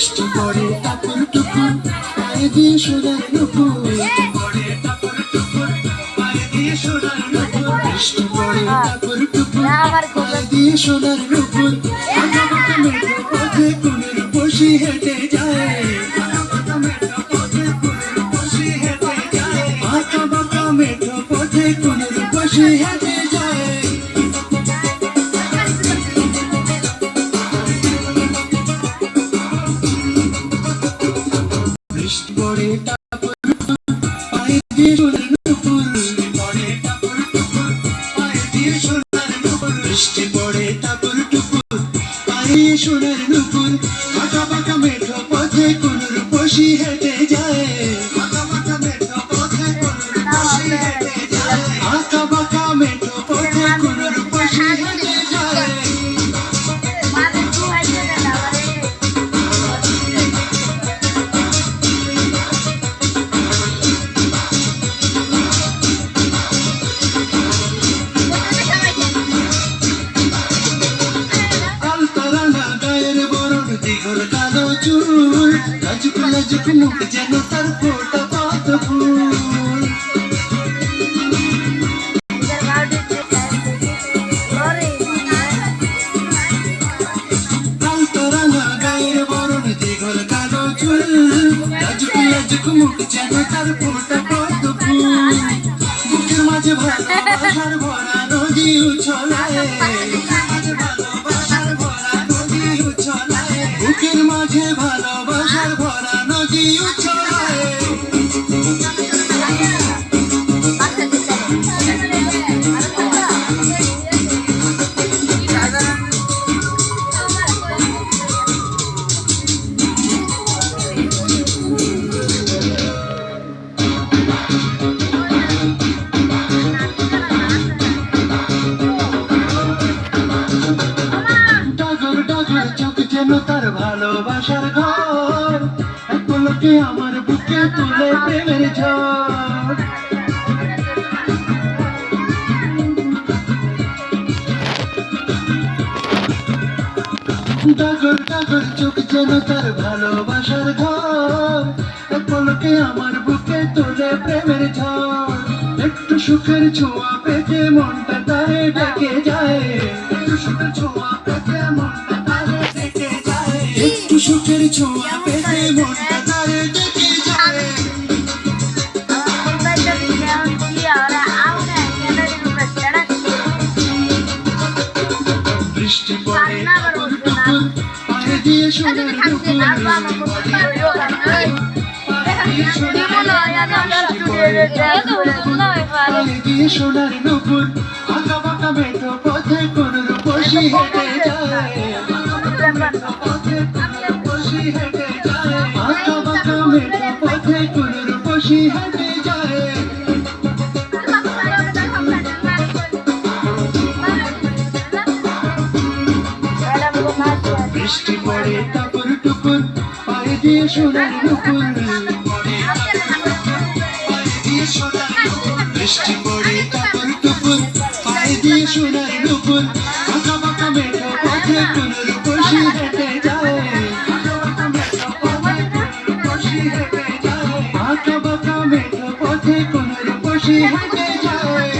বৃষ্টি পড়ে টাপুর টুপুর পায়ে দিয়ে সোনার নুপুর পড়ে টাপুর টুপুর পায়ে দিয়ে সোনার নুপুর বৃষ্টি পড়ে টাপুর টুপুর পায়ে দিয়ে সোনার নুপুর আঁকা বাঁকা মেঠো পথে কোনের বসি হেঁটে যায় আঁকা মেঠো পথে কোনের বসি হেঁটে যায় আঁকা বাঁকা মেঠো পথে কোনের বসি হেঁটে যায় বৃষ্টি পড়ে টাপুর পায়ে দিয়ে সোনার নুপুর পড়ে টাপুর টুপুর পায়ে দিয়ে সোনার নুপুর বৃষ্টি পড়ে টাপুর টুপুর পায়ে সোনার নুপুর আঁকা বাঁকা মেঠো পথে কোনের বসি হেঁটে যায় আঁকা বাঁকা মেঠো পথে কোনের বসি হেঁটে যায় আঁকা বাঁকা মেঠো পথে কোনের বসি হেঁটে যায় আলতারানা গায়ের বরণ দীঘল কালো চুল লাজুক লাজুক মুখ যেন তার ফোটা পদ্ম ফুল আলতারানা গায়ের বরণ দীঘল কালো চুল লাজুক লাজুক মুখ যেন তার ফোটা পদ্ম ফুল বুকের মাঝে ভালোবাসার ভরা নদী উছলায় বুকের মাঝে ভালোবাসার ভরা নদী উছলায় ডাগর ডাগর চোখ যেন তার ভালোবাসার ঘর এক পলকে আমার বুকে তুলে প্রেমের ঝড় ডাগর ডাগর চোখ যেন তার ভালোবাসার ঘর এক পলকে আমার বুকে তুলে প্রেমের ঝড় একটু সুখের ছোঁয়া পেতে মনটা তারে ডেকে যায় একটু সুখের ছোঁয়া পেতে মনটা তারে ডেকে যায় একটু সুখের ছোঁয়া পেতে মনটা তারে ডেকে যায় বৃষ্টি পড়ে টাপুর টুপুর পায়ে দিয়ে সোনার নুপুর পায়ে দিয়ে সোনার নুপুর আঁকা বাঁকা মেঠো পথে কোনের বসি হেঁটে যায় আঁকা বাঁকা মেঠো পথে কোনের বসি হেঁটে যায় বৃষ্টি পড়ে টাপুর টুপুর পায়ে দিয়ে সোনার নুপুর বৃষ্টি পড়ে টাপুর টুপুর পায়ে দিয়ে সোনার নুপুর আঁকা বাঁকা মেঠো পথে কোনের বসি হেঁটে যায় আঁকা বাঁকা মেঠো পথে কোনের বসি হেঁটে যায়